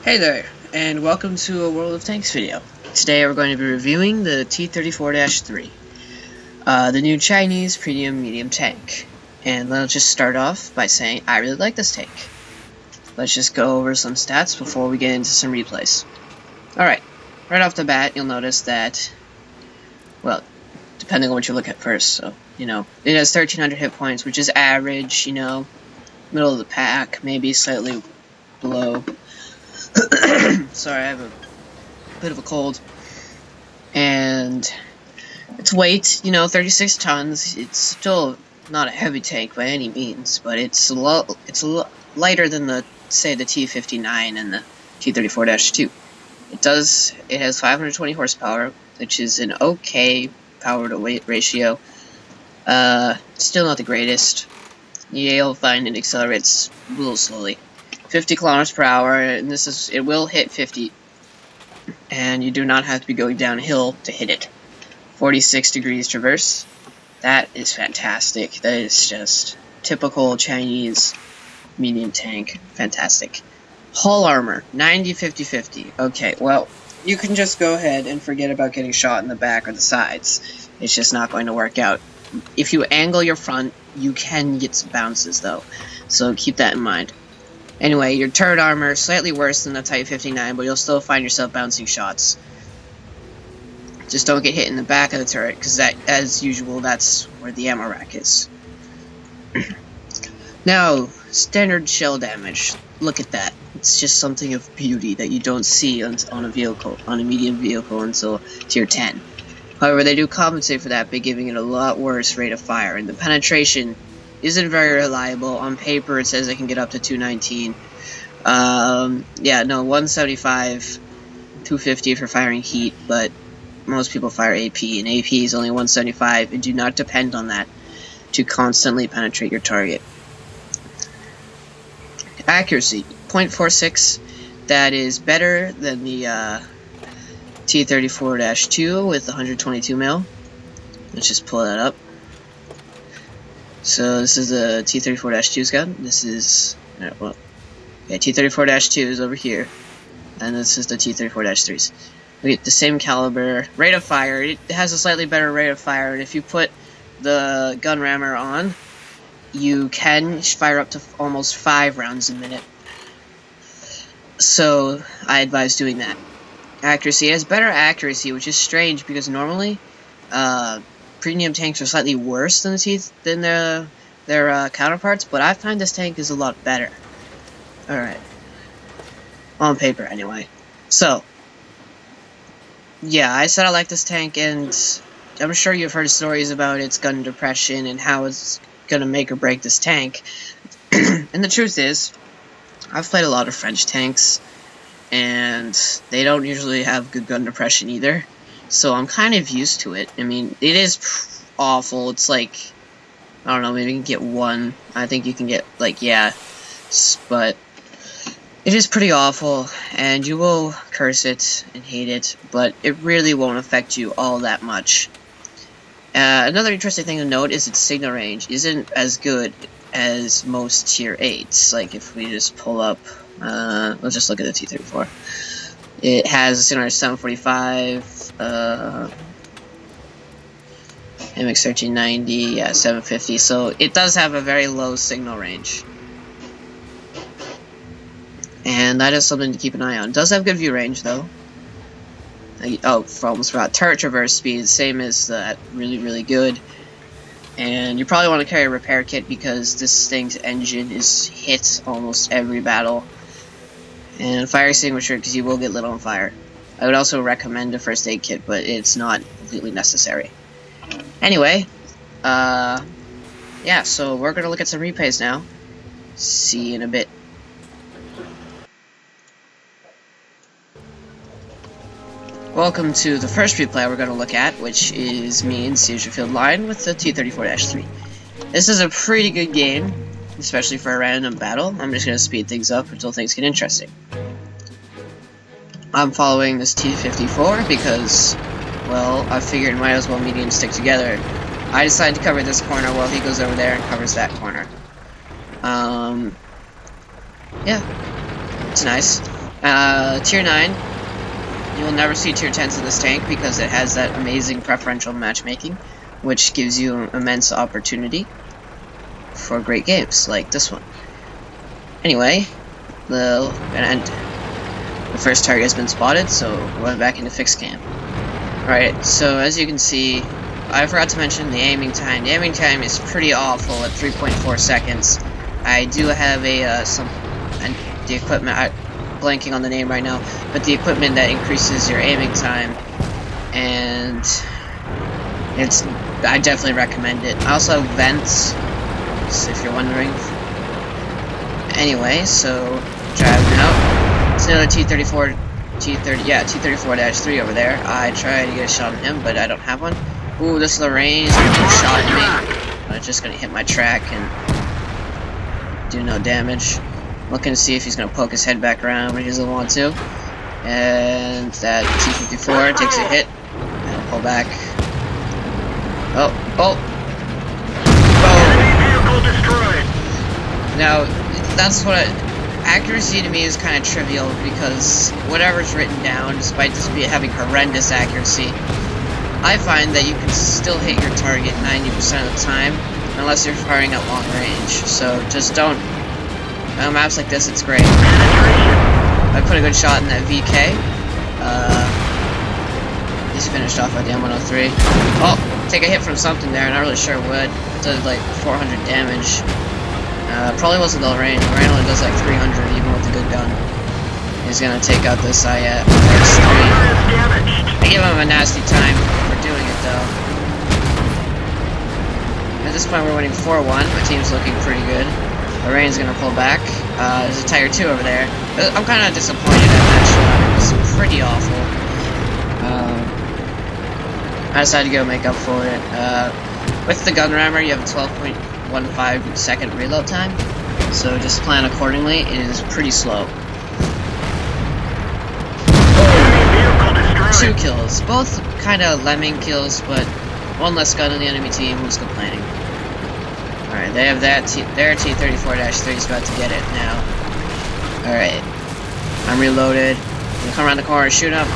Hey there, and welcome to a World of Tanks video. Today we're going to be reviewing the T-34-3, the new Chinese premium medium tank. And let's just start off by saying I really like this tank. Let's just go over some stats before we get into some replays. Alright, right off the bat you'll notice that, well, depending on what you look at first, so, it has 1300 hit points, which is average, middle of the pack, maybe slightly below. Sorry, I have a bit of a cold. And its weight, 36 tons. It's still not a heavy tank by any means, but it's a lot lighter than the T-59 and the T-34-2. It has 520 horsepower, which is an okay power to weight ratio. Still not the greatest. You'll find it accelerates a little slowly. 50 kilometers per hour, and it will hit 50, and you do not have to be going downhill to hit it. 46 degrees traverse. That is fantastic. That is just typical Chinese medium tank. Fantastic. Hull armor, 90-50-50. Okay, well, you can just go ahead and forget about getting shot in the back or the sides. It's just not going to work out. If you angle your front, you can get some bounces, though, so keep that in mind. Anyway, your turret armor, slightly worse than the Type 59, but you'll still find yourself bouncing shots. Just don't get hit in the back of the turret, because that, as usual, that's where the ammo rack is. Now, standard shell damage. Look at that. It's just something of beauty that you don't see on a medium vehicle until tier 10. However, they do compensate for that by giving it a lot worse rate of fire, and the penetration isn't very reliable. On paper it says it can get up to 219. 175, 250 for firing heat, but most people fire AP, and AP is only 175, and do not depend on that to constantly penetrate your target. Accuracy, 0.46, that is better than the T-34-2 with 122 mil. Let's just pull that up. So this is the T-34-2's gun. This is, T-34-2 is over here, and this is the T-34-3's. We get the same caliber, rate of fire. It has a slightly better rate of fire, and if you put the gun rammer on, you can fire up to almost 5 rounds a minute. So I advise doing that. Accuracy, it has better accuracy, which is strange because normally, premium tanks are slightly worse than their counterparts, but I find this tank is a lot better. Alright. On paper, anyway. So, yeah, I said I like this tank, and I'm sure you've heard stories about its gun depression and how it's gonna make or break this tank. And the truth is, I've played a lot of French tanks, and they don't usually have good gun depression either. So I'm kind of used to it. I mean, it is awful. It's like, I don't know, maybe you can get 1. I think you can get, but it is pretty awful, and you will curse it and hate it, but it really won't affect you all that much. Another interesting thing to note is its signal range isn't as good as most tier 8s. Like, if we just pull up, let's just look at the T-34. It has a signal range 745, MX 1390, 750, so it does have a very low signal range. And that is something to keep an eye on. It does have good view range, though. Almost forgot. Turret traverse speed, same as that. Really, really good. And you probably want to carry a repair kit because this thing's engine is hit almost every battle. And fire extinguisher, because you will get lit on fire. I would also recommend a first aid kit, but it's not completely necessary. Anyway, yeah, so we're going to look at some replays now. See you in a bit. Welcome to the first replay we're going to look at, which is me in Siege Field Line with the T-34-3. This is a pretty good game, especially for a random battle. I'm just going to speed things up until things get interesting. I'm following this T-54 because, well, I figured might as well mediums stick together. I decided to cover this corner while he goes over there and covers that corner. Yeah, it's nice. Tier 9, you will never see Tier 10s in this tank because it has that amazing preferential matchmaking, which gives you immense opportunity for great games like this one. Anyway, the first target has been spotted, so we're going back into fixed cam. Alright, so as you can see, I forgot to mention the aiming time. The aiming time is pretty awful at 3.4 seconds. I do have the equipment, I'm blanking on the name right now, but the equipment that increases your aiming time, and I definitely recommend it. I also have vents, if you're wondering. Anyway, so driving out. It's another T-34-3 over there. I tried to get a shot on him, but I don't have one. Ooh, this Lorraine is gonna get a shot at me. I'm just gonna hit my track and do no damage. Looking to see if he's gonna poke his head back around, but he doesn't want to. And that T-54 takes a hit and pull back. Oh. Now, that's what accuracy to me is kind of trivial, because whatever's written down, despite this having horrendous accuracy, I find that you can still hit your target 90% of the time, unless you're firing at long range. So just don't. On maps like this, it's great. I put a good shot in that VK. He's finished off with the M103. Oh, take a hit from something there, not really sure what. It did like 400 damage. Probably wasn't the Lorraine. Lorraine only does like 300 even with a good gun. He's gonna take out this IS-3. I give him a nasty time for doing it though. At this point we're winning 4-1. My team's looking pretty good. Lorraine's gonna pull back. There's a Tiger 2 over there. I'm kind of disappointed at that shot. It was pretty awful. I decided to go make up for it. With the gun rammer, you have a 12.15 second reload time, so just plan accordingly. It is pretty slow. 2 kills, both kind of lemming kills, but one less gun on the enemy team. Who's complaining? Alright, they have that. Their T-34-3 is about to get it now. Alright, I'm reloaded. I'm gonna come around the corner, shoot him.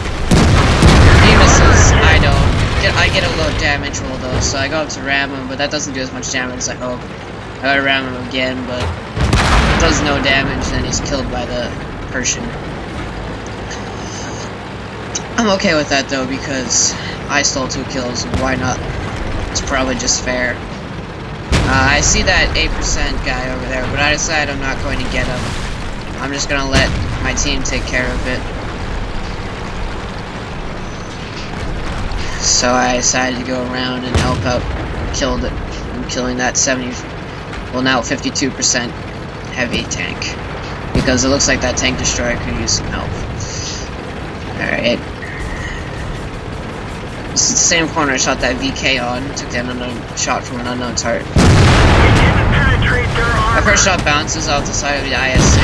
He misses. I don't. I get a low damage roll though, so I go up to ram him, but that doesn't do as much damage as I hope. I gotta ram him again, but it does no damage, and he's killed by the Persian. I'm okay with that though, because I stole 2 kills. Why not? It's probably just fair. I see that 8% guy over there, but I decided I'm not going to get him. I'm just gonna let my team take care of it. So I decided to go around and help out. Killed it. I'm killing that now 52% heavy tank, because it looks like that tank destroyer could use some help. Alright. This is the same corner I shot that VK on. Took that unknown shot from an unknown target. My first shot bounces off the side of the IS-6,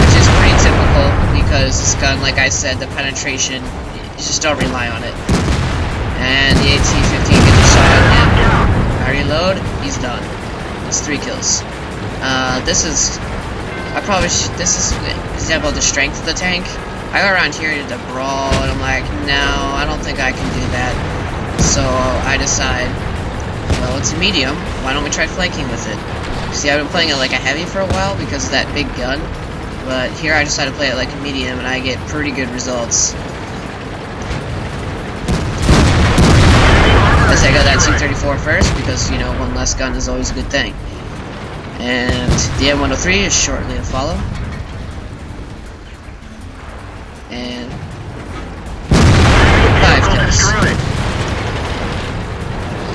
which is pretty typical, because this gun, like I said, the penetration, you just don't rely on it. And the AT-15 gets a shot on him. I reload, he's done. That's 3 kills. This is an example of the strength of the tank. I go around here to brawl, and I'm like, no, I don't think I can do that. So I decide, well, it's a medium, why don't we try flanking with it? See, I've been playing it like a heavy for a while because of that big gun, but here I decided to play it like a medium, and I get pretty good results. I got that T-34 first, because, you know, one less gun is always a good thing. And the M103 is shortly to follow. And 5 kills.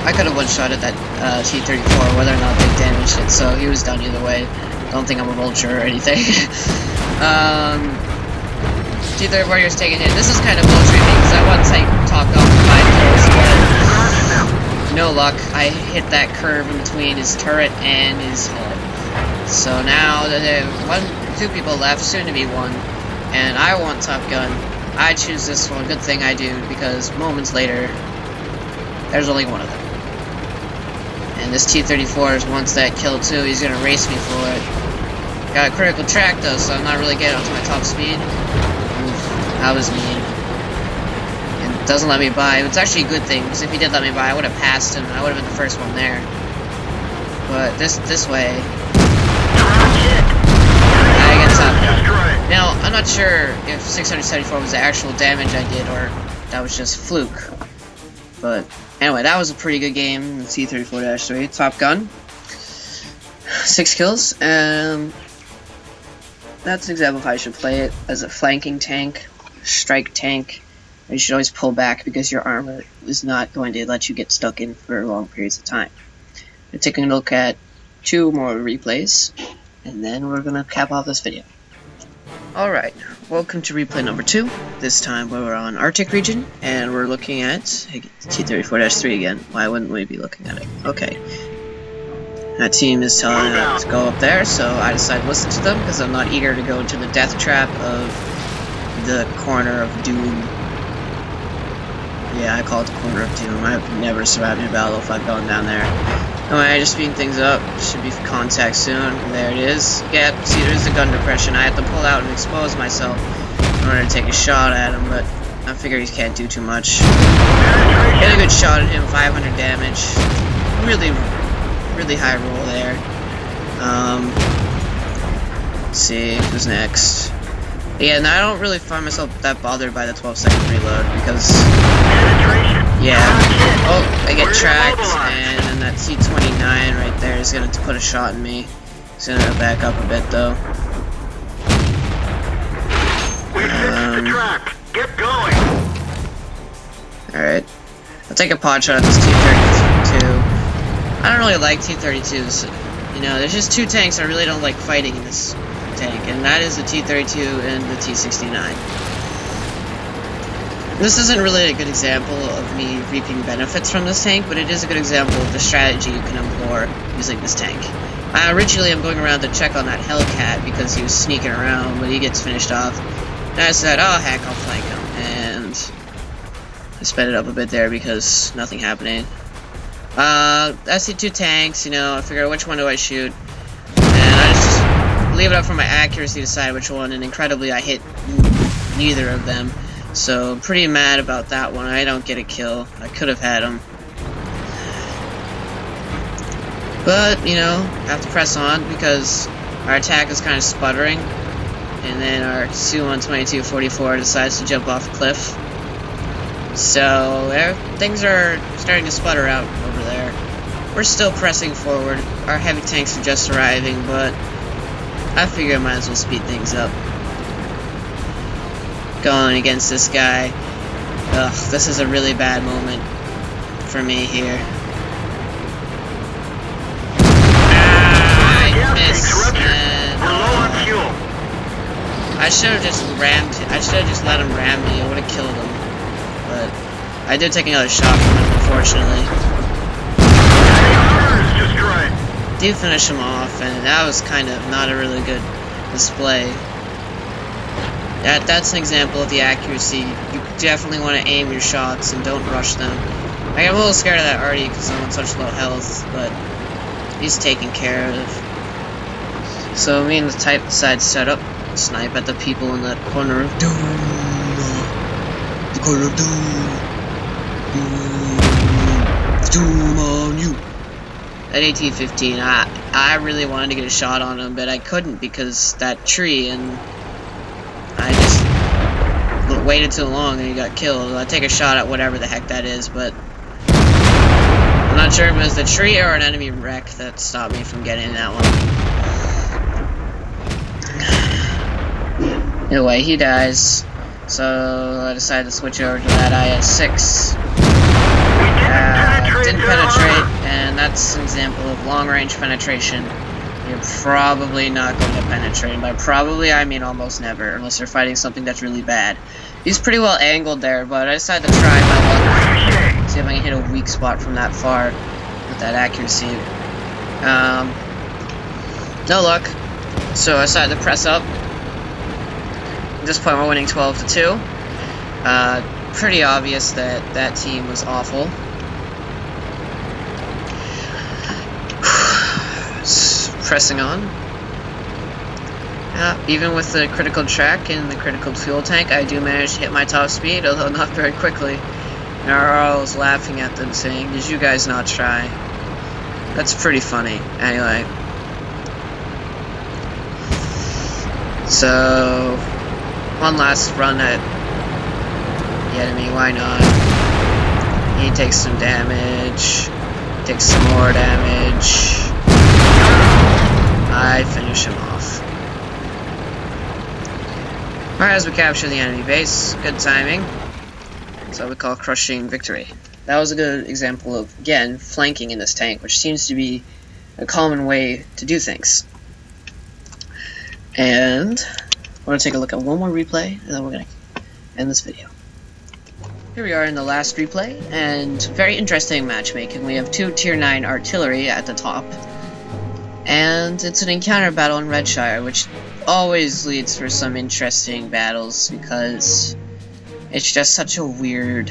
I could have one-shot at that T-34, whether or not they damaged it, so he was done either way. Don't think I'm a vulture or anything. T-34 is taking hit. This is kind of vulture because I want to talk off 5 kills, but no luck. I hit that curve in between his turret and his hull. So now there are 2 people left, soon to be 1, and I want Top Gun. I choose this one. Good thing I do, because moments later, there's only 1 of them. And this T-34 wants that kill too. He's gonna race me for it. Got a critical track though, so I'm not really getting up to my top speed. Oof, that was mean. And it doesn't let me by. It's actually a good thing, because if he did let me by, I would have passed him, and I would have been the first one there. But this way, I get top gun. Now, I'm not sure if 674 was the actual damage I did, or that was just fluke. But anyway, that was a pretty good game, the T-34-3, Top Gun. 6 kills, and that's an example of how you should play it as a flanking tank, strike tank. You should always pull back because your armor is not going to let you get stuck in for long periods of time. We're taking a look at 2 more replays, and then we're going to cap off this video. Alright, welcome to replay number 2. This time we're on Arctic region, and we're looking at T-34-3 again. Why wouldn't we be looking at it? Okay. That team is telling us to go up there, so I decided to listen to them because I'm not eager to go into the death trap of the corner of doom. Yeah, I call it the corner of doom. I've never survived a battle if I've gone down there. Anyway, just speeding things up. Should be contact soon. And there it is. Yeah, see, there's the gun depression. I have to pull out and expose myself in order to take a shot at him, but I figure he can't do too much. Get a good shot at him, 500 damage. Really high roll there. Let's see who's next. Yeah, and I don't really find myself that bothered by the 12-second reload because, yeah. Oh, I get tracked, and then that T-29 right there is gonna put a shot in me. He's gonna back up a bit though. Get going. All right, I'll take a pot shot at this T-32. I don't really like T-32s. You know, there's just 2 tanks I really don't like fighting in this tank, and that is the T-32 and the T-69. This isn't really a good example of me reaping benefits from this tank, but it is a good example of the strategy you can employ using this tank. Originally, I'm going around to check on that Hellcat because he was sneaking around, but he gets finished off. And I said, oh heck, I'll flank him, and I sped it up a bit there because nothing happening. I see 2 tanks, you know, I figure which one do I shoot, and I just leave it up for my accuracy to decide which one, and incredibly I hit neither of them, so I'm pretty mad about that one. I don't get a kill. I could have had him. But, you know, have to press on because our attack is kind of sputtering, and then our Su-122-44 decides to jump off a cliff. So, things are starting to sputter out over there. We're still pressing forward. Our heavy tanks are just arriving, but I figure I might as well speed things up. Going against this guy. Ugh, this is a really bad moment for me here. I missed, and I should have just rammed him. I should have just let him ram me. I would have killed him. But I did take another shot from him, unfortunately. Did finish him off, and that was kind of not a really good display. That's an example of the accuracy. You definitely want to aim your shots and don't rush them. I got a little scared of that Artie because I'm on such low health, but he's taken care of. So me and the type decide to set up and snipe at the people in that corner of doom. The corner of doom. Doom on you. That AT-15, I really wanted to get a shot on him, but I couldn't because that tree, and I just waited too long and he got killed. I'd take a shot at whatever the heck that is, but I'm not sure if it was the tree or an enemy wreck that stopped me from getting that one. Anyway, he dies, so I decided to switch over to that IS-6. Didn't penetrate, and that's an example of long-range penetration. You're probably not going to penetrate, and by probably I mean almost never, unless you're fighting something that's really bad. He's pretty well angled there, but I decided to try my luck, see if I can hit a weak spot from that far with that accuracy. No luck, so I decided to press up. At this point we're winning 12-2. Pretty obvious that that team was awful. Pressing on. Even with the critical track and the critical fuel tank, I do manage to hit my top speed, although not very quickly. And I was laughing at them saying, "Did you guys not try?" That's pretty funny. Anyway. So, one last run at the enemy, why not? He takes some damage, takes some more damage. I finish him off. Alright, as we capture the enemy base, good timing. That's what we call crushing victory. That was a good example of, again, flanking in this tank, which seems to be a common way to do things. And we're going to take a look at one more replay, and then we're going to end this video. Here we are in the last replay, and very interesting matchmaking. We have two Tier 9 artillery at the top, and it's an encounter battle in Redshire, which always leads for some interesting battles, because it's just such a weird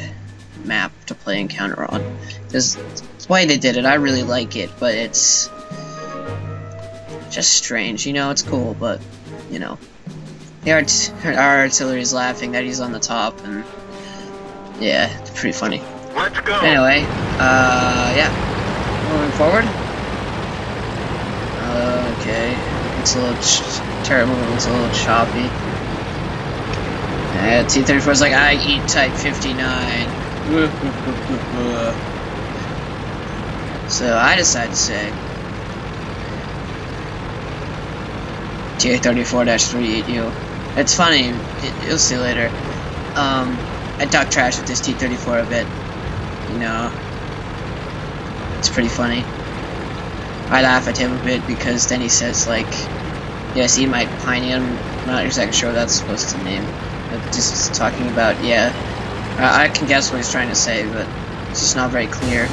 map to play encounter on. Because the way they did it, I really like it, but it's just strange. You know, it's cool, but, you know. Our artillery is laughing that he's on the top, and yeah, it's pretty funny. Let's go! Anyway, yeah. Moving forward. Okay. It's a little terrible, it's a little choppy. Yeah, T-34 is like, I eat Type 59. So I decide to say T-34-3 eat you. It's funny, you'll see later. I talk trash with this T-34 a bit. You know, it's pretty funny. I laugh at him a bit because then he says, like, yes, eat my piney. I'm not exactly sure what that's supposed to mean. Just talking about, yeah. I can guess what he's trying to say, but it's just not very clear.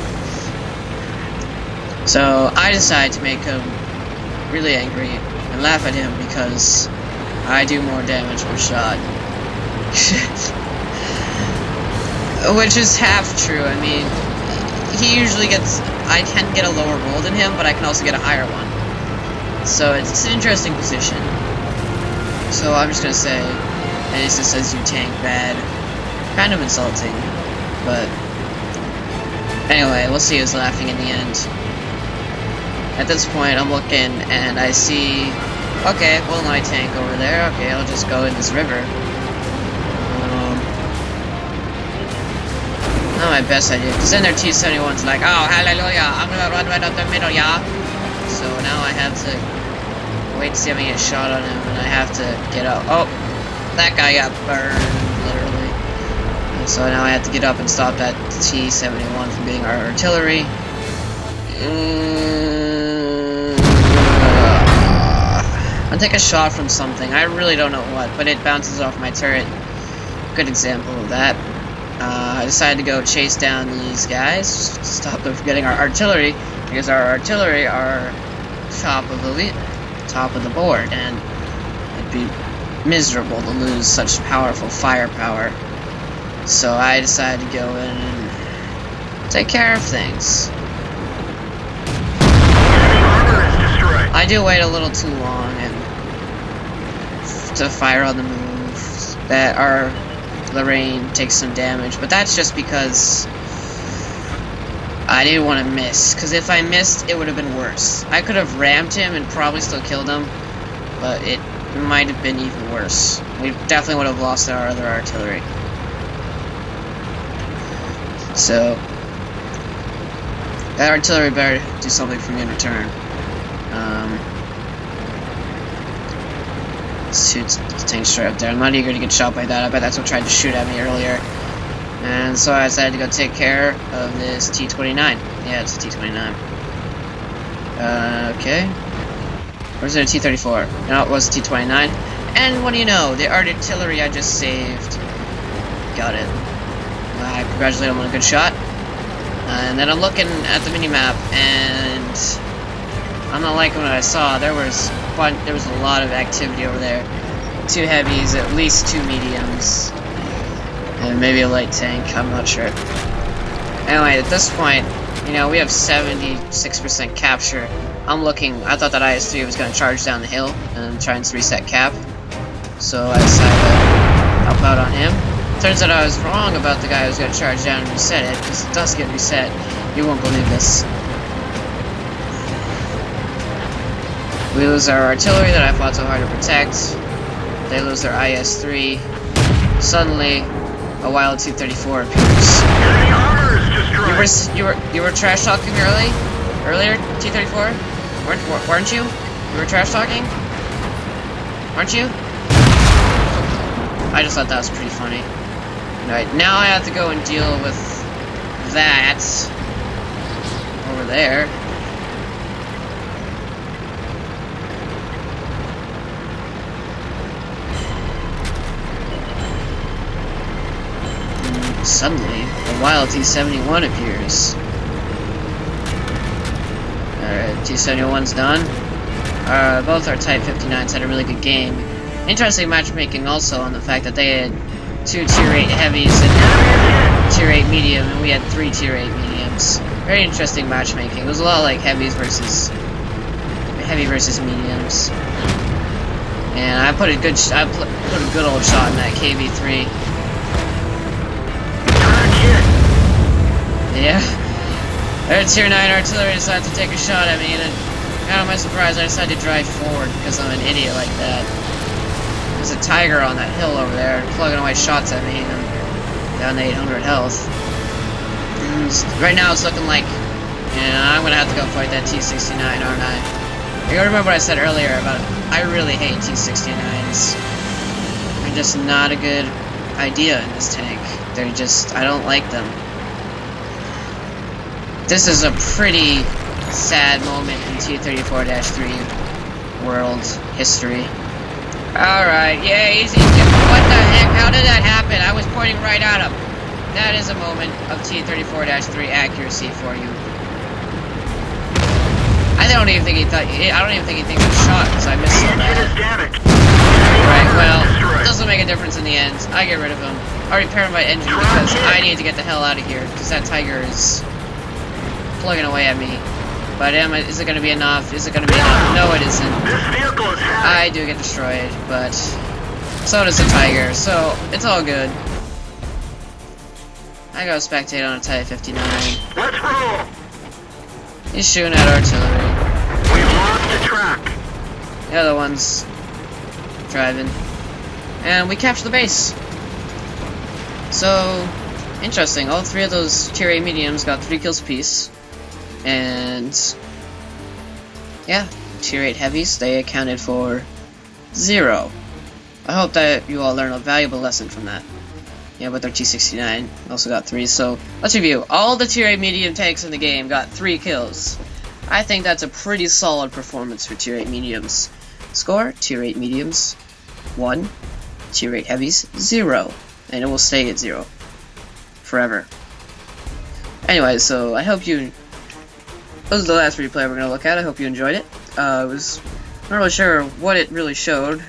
So I decide to make him really angry and laugh at him because I do more damage per shot. Which is half true. I mean, he usually gets... I can get a lower roll than him, but I can also get a higher one. So it's an interesting position. So I'm just gonna say, and it just says you tank bad. Kind of insulting, but anyway, we'll see who's laughing in the end. At this point, I'm looking and I see, okay, well, my tank over there. Okay, I'll just go in this river. Not my best idea, because then their T-71's like, oh, hallelujah, I'm gonna run right up the middle, yeah? So now I have to wait to see if I get a shot on him, and I have to get up. Oh, that guy got burned, literally. And so now I have to get up and stop that T-71 from being our artillery. I'll take a shot from something. I really don't know what, but it bounces off my turret. Good example of that. I decided to go chase down these guys, stop them from getting our artillery, because our artillery are top of the board, and it'd be miserable to lose such powerful firepower. So I decided to go in and take care of things. I do wait a little too long and to fire on the move. That our Lorraine takes some damage, but that's just because I didn't want to miss, because if I missed, it would have been worse. I could have rammed him and probably still killed him, but it might have been even worse. We definitely would have lost our other artillery. So that artillery better do something for me in return. Let's shoot the tank straight up there. I'm not eager to get shot by that. I bet that's what tried to shoot at me earlier. And so I decided to go take care of this T-29. Yeah, it's a T-29. Okay. Or is it a T-34? No, it was a T-29. And what do you know? The artillery I just saved. Got it. I congratulate him on a good shot. And then I'm looking at the minimap, and I'm not liking what I saw. There was a lot of activity over there. 2 heavies, at least 2 mediums, and maybe a light tank. I'm not sure. Anyway, at this point, you know, we have 76% capture I'm looking. I thought that IS-3 was going to charge down the hill and try and reset cap. So I decided to help out on him. Turns out I was wrong about the guy who was going to charge down and reset it, because it does get reset. You won't believe this. We lose our artillery that I fought so hard to protect. They lose their IS-3. Suddenly, a wild T-34 appears. You were trash talking me earlier, T-34? Weren't you? You were trash talking? Weren't you? I just thought that was pretty funny. Alright, now I have to go and deal with that over there. And suddenly, a wild T-71 appears. Alright, T-71's done. Both our Type 59s had a really good game. Interesting matchmaking also on the fact that they had 2 Tier 8 heavies and Tier 8 medium, and we had 3 Tier 8 mediums. Very interesting matchmaking. It was a lot like heavy versus mediums. And I put a good old shot in that KV-3. Yeah. Their Tier 9 artillery decided to take a shot at me, and out of my surprise, I decided to drive forward because I'm an idiot like that. There's a tiger on that hill over there, plugging away shots at me, and I'm down to 800 health. And right now, it's looking like, I'm gonna have to go fight that T-69, aren't I? You gotta remember what I said earlier about I really hate T-69s. They're just not a good idea in this tank. They're just, I don't like them. This is a pretty sad moment in T-34-3 world history. Alright, yeah, easy. What the heck? How did that happen? I was pointing right at him. That is a moment of T-34-3 accuracy for you. I don't even think he thinks it's shot because I missed so bad. Right, well, it doesn't make a difference in the end. I get rid of him. I repair my engine because I need to get the hell out of here because that tiger is plugging away at me. But is it going to be enough? Is it going to be enough? No, it isn't. I do get destroyed, but so does the tiger, so it's all good. I go spectate on a Type 59. Let's roll! He's shooting at artillery. We've lost the track. The other one's driving. And we capture the base. So, interesting. All 3 of those Tier 8 mediums got 3 kills apiece. And yeah, Tier 8 heavies, they accounted for 0. I hope that you all learned a valuable lesson from that. Yeah, but their T-69 also got 3, so let's review. All the Tier 8 medium tanks in the game got 3 kills. I think that's a pretty solid performance for Tier 8 mediums. Score, Tier 8 mediums, 1. Tier 8 heavies, 0. And it will stay at 0. Forever. Anyway, so I hope you... This is the last replay we're going to look at. I hope you enjoyed it. I was not really sure what it really showed.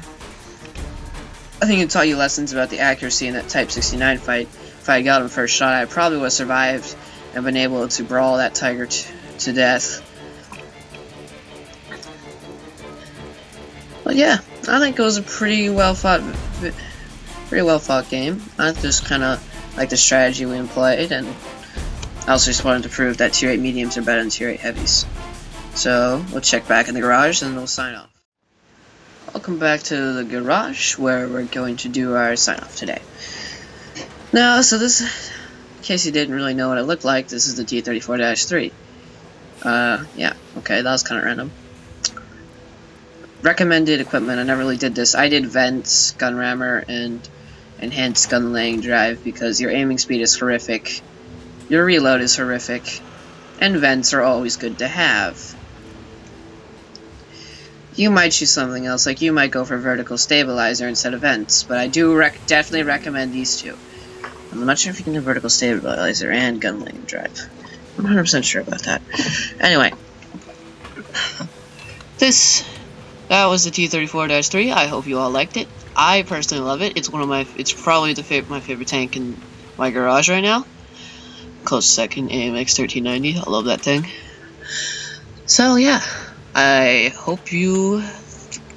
I think it taught you lessons about the accuracy in that Type 69 fight. If I got him first shot, I probably would have survived and been able to brawl that tiger to death. But yeah, I think it was a pretty well fought game. I just kind of like the strategy we employed, and I also just wanted to prove that Tier 8 mediums are better than Tier 8 heavies. So, we'll check back in the garage and we'll sign off. Welcome back to the garage, where we're going to do our sign off today. Now, so this, in case you didn't really know what it looked like, this is the T-34-3. Yeah, okay, that was kind of random. Recommended equipment, I never really did this. I did vents, gun rammer, and enhanced gun laying drive because your aiming speed is horrific. Your reload is horrific, and vents are always good to have. You might choose something else, like you might go for vertical stabilizer instead of vents, but I do definitely recommend these two. I'm not sure if you can do vertical stabilizer and gun laying drive. I'm 100% sure about that. Anyway, that was the T-34-3. I hope you all liked it. I personally love it. It's it's probably my favorite tank in my garage right now. Close second, AMX 1390. I love that thing. So yeah, I hope you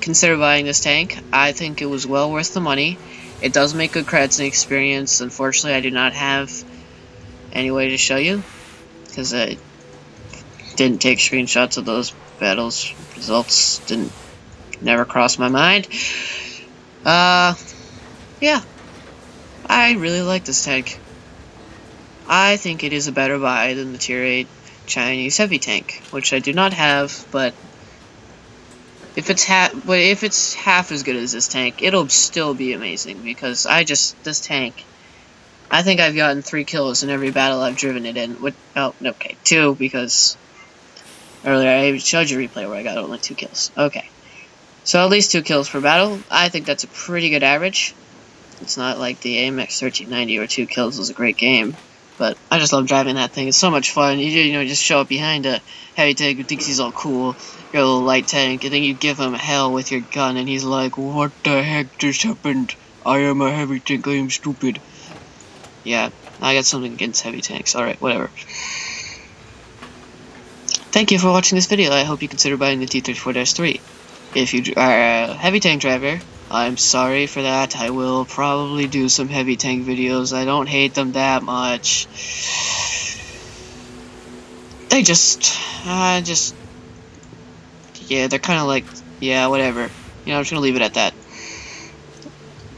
consider buying this tank. I think it was well worth the money. It does make good credits and experience. Unfortunately, I do not have any way to show you, because I didn't take screenshots of those battles. Results never crossed my mind. Yeah. I really like this tank. I think it is a better buy than the Tier 8 Chinese heavy tank, which I do not have, but if it's half as good as this tank, it'll still be amazing, because this tank, I think I've gotten 3 kills in every battle I've driven it in. Oh, okay, 2, because earlier I showed you a replay where I got only 2 kills. Okay. So at least 2 kills per battle. I think that's a pretty good average. It's not like the AMX 1390 where 2 kills was a great game. But I just love driving that thing. It's so much fun. You know, just show up behind a heavy tank who thinks he's all cool. You're a little light tank, and then you give him hell with your gun, and he's like, "What the heck just happened? I am a heavy tank. I am stupid." Yeah, I got something against heavy tanks. Alright, whatever. Thank you for watching this video. I hope you consider buying the T-34-3. If you are a heavy tank driver, I'm sorry for that. I will probably do some heavy tank videos. I don't hate them that much. They yeah, they're kind of like, yeah, whatever. You know, I'm just gonna leave it at that.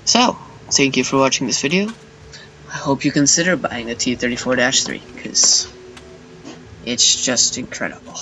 So, thank you for watching this video. I hope you consider buying the T-34-3, because it's just incredible.